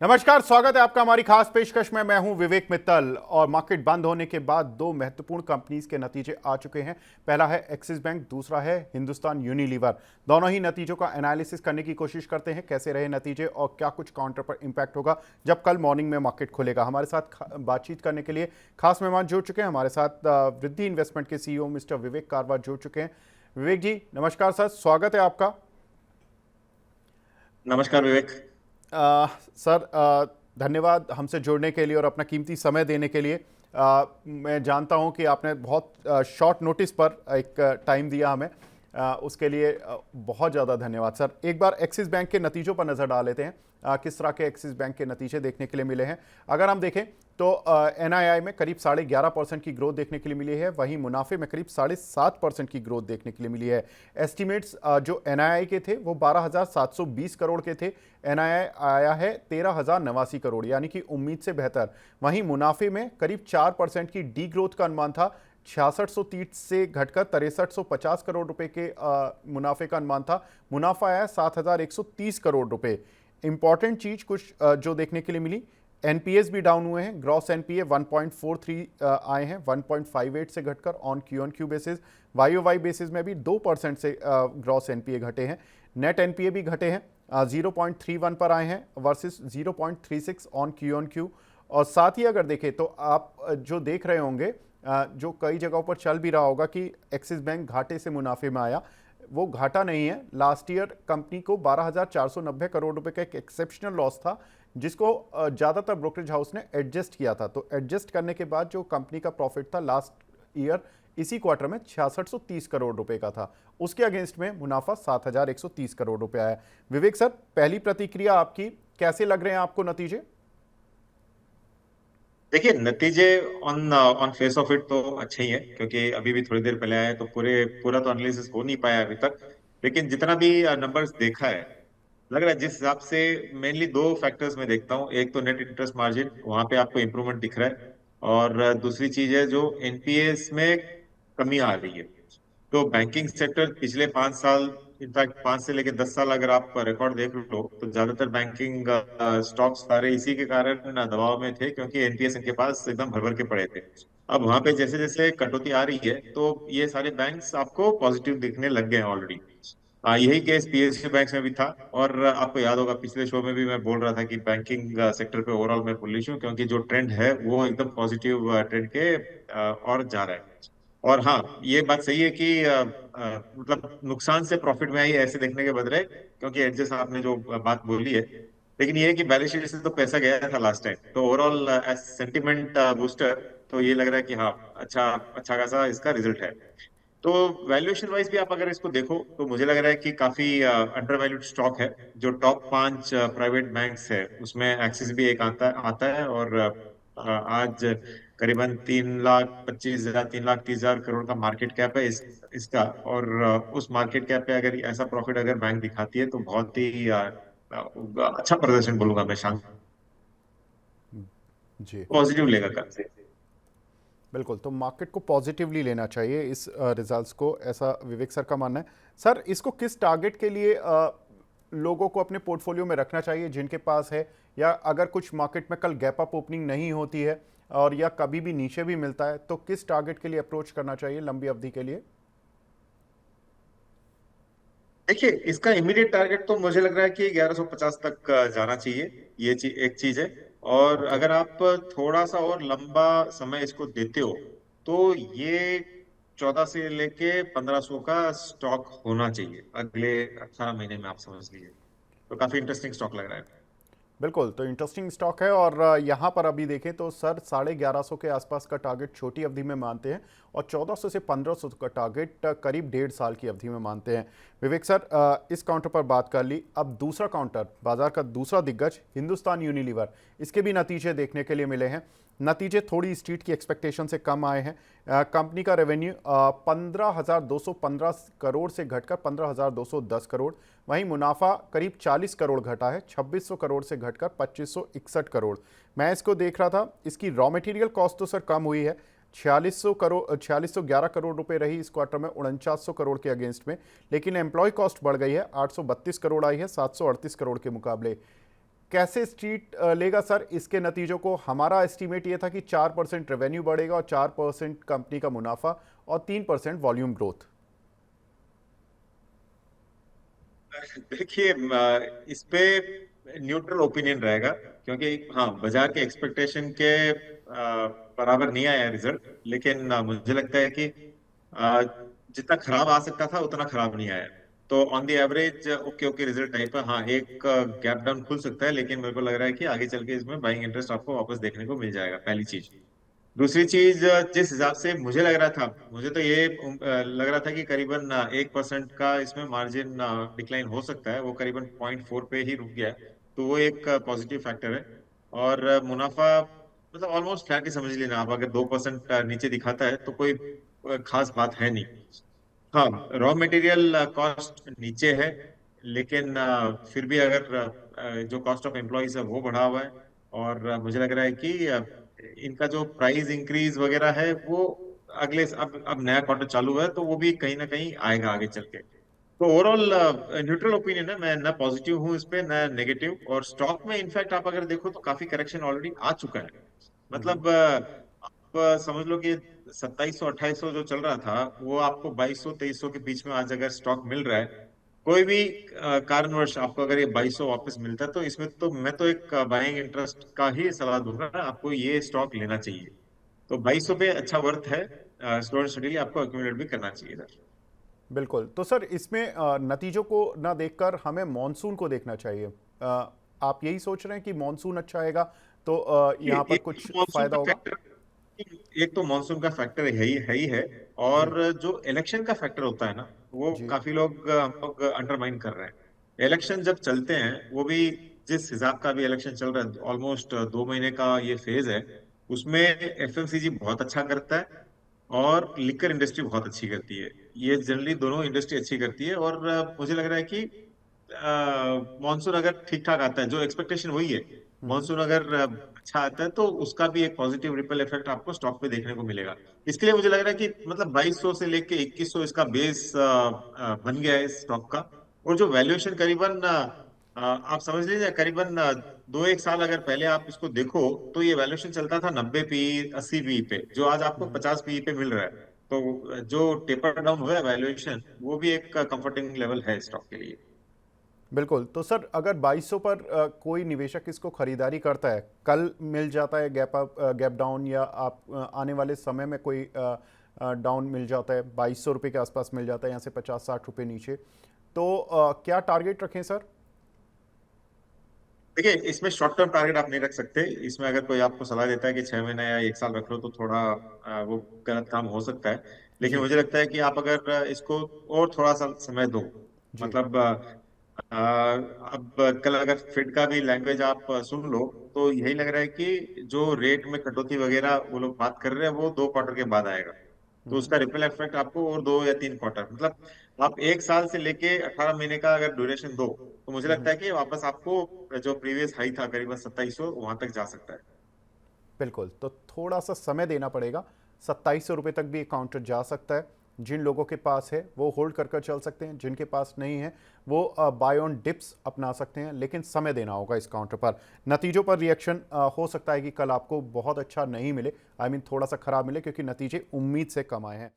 नमस्कार, स्वागत है आपका हमारी खास पेशकश में। मैं हूं विवेक मित्तल और मार्केट बंद होने के बाद दो महत्वपूर्ण कंपनीज के नतीजे आ चुके हैं। पहला है एक्सिस बैंक, दूसरा है हिंदुस्तान यूनिलीवर। दोनों ही नतीजों का एनालिसिस करने की कोशिश करते हैं, कैसे रहे नतीजे और क्या कुछ काउंटर पर इंपैक्ट होगा जब कल मॉर्निंग में मार्केट खुलेगा। हमारे साथ बातचीत करने के लिए खास मेहमान जुड़ चुके हैं। हमारे साथ वृद्धि इन्वेस्टमेंट के CEO मिस्टर विवेक कारवा जुड़ चुके हैं। विवेक जी नमस्कार सर, स्वागत है आपका। नमस्कार विवेक। सर धन्यवाद हमसे जुड़ने के लिए और अपना कीमती समय देने के लिए। मैं जानता हूं कि आपने बहुत शॉर्ट नोटिस पर एक टाइम दिया हमें, उसके लिए बहुत ज़्यादा धन्यवाद सर। एक बार एक्सिस बैंक के नतीजों पर नज़र डाल लेते हैं। किस तरह के एक्सिस बैंक के नतीजे देखने के लिए मिले हैं। अगर हम देखें तो NII में करीब 11.5% की ग्रोथ देखने के लिए मिली है, वहीं मुनाफे में करीब 7.5% की ग्रोथ देखने के लिए मिली है। एस्टिमेट्स जो NII के थे वो 12,720 करोड़ के थे, NII आया है 13,089 करोड़, यानी कि उम्मीद से बेहतर। वहीं मुनाफे में करीब 4% की डी ग्रोथ का अनुमान था, 6630 से घटकर 6350 करोड़ रुपए के मुनाफे का अनुमान था। मुनाफा आया 7130 करोड़ रुपए। इंपॉर्टेंट चीज कुछ जो देखने के लिए मिली, एनपीएस भी डाउन हुए हैं। ग्रॉस एनपीए 1.43 आए हैं, 1.58 से घटकर on Q basis. Y basis में भी 2% से ग्रॉस एनपीए घटे हैं। नेट एनपीए भी घटे हैं, 0.31 पर आए हैं वर्सेस 0.36 ऑन क्यू। और साथ ही अगर देखें तो आप जो देख रहे होंगे, जो कई जगहों पर चल भी रहा होगा कि एक्सिस बैंक घाटे से मुनाफे में आया, वो घाटा नहीं है। लास्ट ईयर कंपनी को 12,490 करोड़ रुपए का एक एक्सेप्शनल लॉस था, जिसको ज़्यादातर ब्रोकरेज हाउस ने एडजस्ट किया था। तो एडजस्ट करने के बाद जो कंपनी का प्रॉफिट था लास्ट ईयर इसी क्वार्टर में 6630 करोड़ रुपए का था। उसके अगेंस्ट में मुनाफा 7130 करोड़ रुपए आया। विवेक सर, पहली प्रतिक्रिया आपकी, कैसे लग रहे हैं आपको नतीजे? देखिए, नतीजे on on face of it तो अच्छे ही है, क्योंकि अभी भी थोड़ी देर पहले आया तो पूरा तो एनालिसिस हो नहीं पाया अभी तक। लेकिन जितना भी नंबर्स देखा है, लग रहा है जिस हिसाब से मेनली दो फैक्टर्स में देखता हूँ। एक तो नेट इंटरेस्ट मार्जिन, वहां पे आपको इंप्रूवमेंट दिख रहा है। और दूसरी चीज है जो एनपीएस में कमी आ रही है। तो बैंकिंग सेक्टर पिछले 5 साल, इनफैक्ट 5 से लेकर 10 साल अगर आप रिकॉर्ड देख लो, तो ज्यादातर बैंकिंग स्टॉक्स सारे इसी के कारण दबाव में थे, क्योंकि एनपीएस इनके पास एकदम भर भर के पड़े थे। अब वहां पे जैसे जैसे कटौती आ रही है, तो ये सारे बैंक्स आपको पॉजिटिव दिखने लग गए हैं ऑलरेडी। यही केस पीएसयू बैंक्स में भी था। और आपको याद होगा पिछले शो में भी मैं बोल रहा था कि बैंकिंग सेक्टर पे ओवरऑल मैं बुलिश हूँ, क्योंकि जो ट्रेंड है वो एकदम पॉजिटिव ट्रेंड के और जा रहा है। और हाँ, ये बात सही है कि मतलब नुकसान से प्रॉफिट में आई ऐसे देखने के बदले, क्योंकि एडजस्ट आपने जो बात बोली है। लेकिन ये है कि बैलेंस शीट से तो पैसा गया था लास्ट टाइम, तो ओवरऑल एज सेंटिमेंट बूस्टर तो ये लग रहा है कि हाँ, अच्छा अच्छा खासा इसका रिजल्ट है। तो वैल्यूएशन वाइज भी आप अगर इसको देखो, तो मुझे लग रहा है कि काफी अंडर वैल्यूड स्टॉक है। जो टॉप 5 प्राइवेट बैंक्स है उसमें एक्सिस भी एक आता है। और आज करीबन 3,25,000 3,30,000 करोड़ का मार्केट कैप है इसका। और उस मार्केट कैप पे अगर ऐसा प्रॉफिट अगर बैंक दिखाती है, तो बहुत ही अच्छा प्रदर्शन बोलूंगा मैं, शाम जी पॉजिटिव लेगा कल से। बिल्कुल, तो मार्केट को पॉजिटिवली लेना चाहिए इस रिजल्ट्स को, ऐसा विवेक सर का मानना है। सर, इसको किस टारगेट के लिए लोगों को अपने पोर्टफोलियो में रखना चाहिए जिनके पास है, या अगर कुछ मार्केट में कल गैप अप ओपनिंग नहीं होती है और या कभी भी नीचे भी मिलता है, तो किस टारगेट के लिए अप्रोच करना चाहिए लंबी अवधि के लिए? देखिए, इसका इमीडिएट टारगेट तो मुझे लग रहा है कि 1150 तक जाना चाहिए। एक चीज है। और ओके। अगर आप थोड़ा सा और लंबा समय इसको देते हो, तो ये 14 से लेके 1500 का स्टॉक होना चाहिए अगले 18 महीने में, आप समझ लीजिए। तो काफी इंटरेस्टिंग स्टॉक लग रहा है। बिल्कुल, तो इंटरेस्टिंग स्टॉक है। और यहाँ पर अभी देखें तो सर 1150 के आसपास का टारगेट छोटी अवधि में मानते हैं और 1400 से 1500 का टारगेट करीब 1.5 साल की अवधि में मानते हैं। विवेक सर, इस काउंटर पर बात कर ली। अब दूसरा काउंटर, बाजार का दूसरा दिग्गज हिंदुस्तान यूनिलीवर, इसके भी नतीजे देखने के लिए मिले हैं। नतीजे थोड़ी स्ट्रीट की एक्सपेक्टेशन से कम आए हैं। कंपनी का रेवेन्यू 15,215 करोड़ से घटकर 15,210 करोड़। वहीं मुनाफा करीब 40 करोड़ घटा है, 2600 करोड़ से घटकर 2561 करोड़। मैं इसको देख रहा था, इसकी रॉ मटेरियल कॉस्ट तो सर कम हुई है, 4611 करोड़ रुपए रही इस क्वार्टर में 4900 करोड़ के अगेंस्ट में। लेकिन एम्प्लॉय कॉस्ट बढ़ गई है, 832 करोड़ आई है 738 करोड़ के मुकाबले। कैसे स्ट्रीट लेगा सर इसके नतीजों को? हमारा एस्टीमेट ये था कि 4% रेवेन्यू बढ़ेगा और 4% कंपनी का मुनाफा और 3% वॉल्यूम ग्रोथ। देखिए, इस पे न्यूट्रल ओपिनियन रहेगा, क्योंकि हाँ, बाजार के एक्सपेक्टेशन के बराबर नहीं आया रिजल्ट। लेकिन मुझे लगता है कि अ, जितना खराब आ सकता था उतना खराब नहीं आया। तो on the average okay okay result type है। हाँ, एक गैप डाउन खुल सकता है, लेकिन मेरे को लग रहा है कि आगे चल के इसमें बाइंग इंटरेस्ट आपको वापस देखने को मिल जाएगा, पहली चीज। दूसरी चीज, जिस हिसाब से मुझे लग रहा था, मुझे तो ये लग रहा था कि करीबन 1% का इसमें मार्जिन डिक्लाइन हो सकता है। वो करीबन 0.4 पे ही रुक गया है, तो वो एक पॉजिटिव फैक्टर है। और मुनाफा मतलब ऑलमोस्ट फ्लैट ही समझ लेना आप। अगर 2% नीचे दिखाता है तो कोई खास बात है नहीं। हाँ, रॉ मटेरियल कॉस्ट नीचे है, लेकिन फिर भी अगर जो कॉस्ट ऑफ एम्प्लॉयज है वो बढ़ा हुआ है। और मुझे लग रहा है कि इनका जो प्राइस इंक्रीज वगैरह है वो अगले अब नया क्वार्टर चालू है, तो वो भी कहीं ना कहीं आएगा आगे चल के। तो ओवरऑल न्यूट्रल ओपिनियन है, मैं ना पॉजिटिव हूँ इस पे ना नेगेटिव। और स्टॉक में इनफैक्ट आप अगर देखो तो काफी करेक्शन ऑलरेडी आ चुका है। मतलब आप समझ लो कि 2700 2800 जो चल रहा था वो आपको 2200 2300 के बीच में आज अगर स्टॉक मिल रहा है, कोई भी कारणवश आपको अगर ये 2200 वापस मिलता है, तो इसमें तो मैं तो एक बाइंग इंटरेस्ट का ही सलाह दूंगा, आपको ये स्टॉक लेना चाहिए। तो 2200 पे अच्छा वर्थ है, स्लो एंड स्टडीली आपको एक्यूमुलेट भी करना चाहिए सर। बिल्कुल। तो सर इसमें नतीजों को ना देखकर हमें मॉनसून को देखना चाहिए। आप यही सोच रहे हैं कि मॉनसून अच्छा आएगा तो यहाँ पर एक कुछ तो मानसून फायदा का होगा? फैक्टर एक तो मानसून का फैक्टर है ही है। जी और जो इलेक्शन का फैक्टर होता है ना, वो जी। काफी लोग हम लोग अंडरमाइन कर रहे हैं। इलेक्शन जब चलते हैं, वो भी जिस हिसाब का भी इलेक्शन चल रहा है, ऑलमोस्ट 2 महीने का ये फेज है, उसमें एफएमसीजी बहुत अच्छा करता है और लिकर इंडस्ट्री बहुत अच्छी करती है। ये जनरली दोनों इंडस्ट्री अच्छी करती है। और मुझे लग रहा है कि मॉनसून अगर ठीक ठाक आता है, जो एक्सपेक्टेशन वही है, मॉनसून अगर अच्छा आता है तो उसका भी एक पॉजिटिव रिपल इफेक्ट आपको स्टॉक पे देखने को मिलेगा। इसके लिए मुझे लग रहा है कि मतलब 2200 से लेके 2100 इसका बेस बन गया है इस स्टॉक का। और जो वैल्यूएशन करीबन आप समझ लीजिए करीबन 2 1 साल अगर पहले आप इसको देखो, तो ये वैल्यूएशन चलता था 90 पी 80 पी पे, जो आज आपको 50 पी पे मिल रहा है। तो जो टेपर डाउन हुआ है वैल्यूएशन, वो भी एक कंफर्टिंग लेवल है स्टॉक के लिए। बिल्कुल। तो सर अगर 2200 पर कोई निवेशक इसको खरीदारी करता है, कल मिल जाता है गैप अप गैप डाउन, या आप आने वाले समय में कोई डाउन मिल जाता है 2200 रुपये के आसपास मिल जाता है, यहाँ से 50-60 रुपये नीचे, तो क्या टारगेट रखें सर? देखिए, इसमें शॉर्ट टर्म टारगेट आप नहीं रख सकते। इसमें अगर कोई आपको सलाह देता है कि 6 महीने या 1 साल रख लो, तो थोड़ा वो गलत काम हो सकता है। लेकिन जी मुझे लगता है कि आप अगर इसको और थोड़ा सा समय दो, जी। मतलब अब कल अगर फिड का भी लैंग्वेज आप सुन लो, तो यही लग रहा है कि जो रेट में कटौती वगैरह वो लोग बात कर रहे हैं, वो 2 क्वार्टर के बाद आएगा। तो उसका रिपल इफेक्ट आपको और 2 या 3 क्वार्टर, मतलब आप 1 साल से लेके 18 महीने का अगर ड्यूरेशन दो, तो मुझे लगता है कि वापस आपको जो प्रीवियस हाई था करीबन 2700, वहां तक जा सकता है। बिल्कुल। तो थोड़ा सा समय देना पड़ेगा। 2700 रुपये तक भी काउंटर जा सकता है। जिन लोगों के पास है वो होल्ड कर कर चल सकते हैं, जिनके पास नहीं है वो बाय ऑन डिप्स अपना सकते हैं, लेकिन समय देना होगा इस काउंटर पर। नतीजों पर रिएक्शन हो सकता है कि कल आपको बहुत अच्छा नहीं मिले, आई मीन थोड़ा सा खराब मिले, क्योंकि नतीजे उम्मीद से कम आए हैं।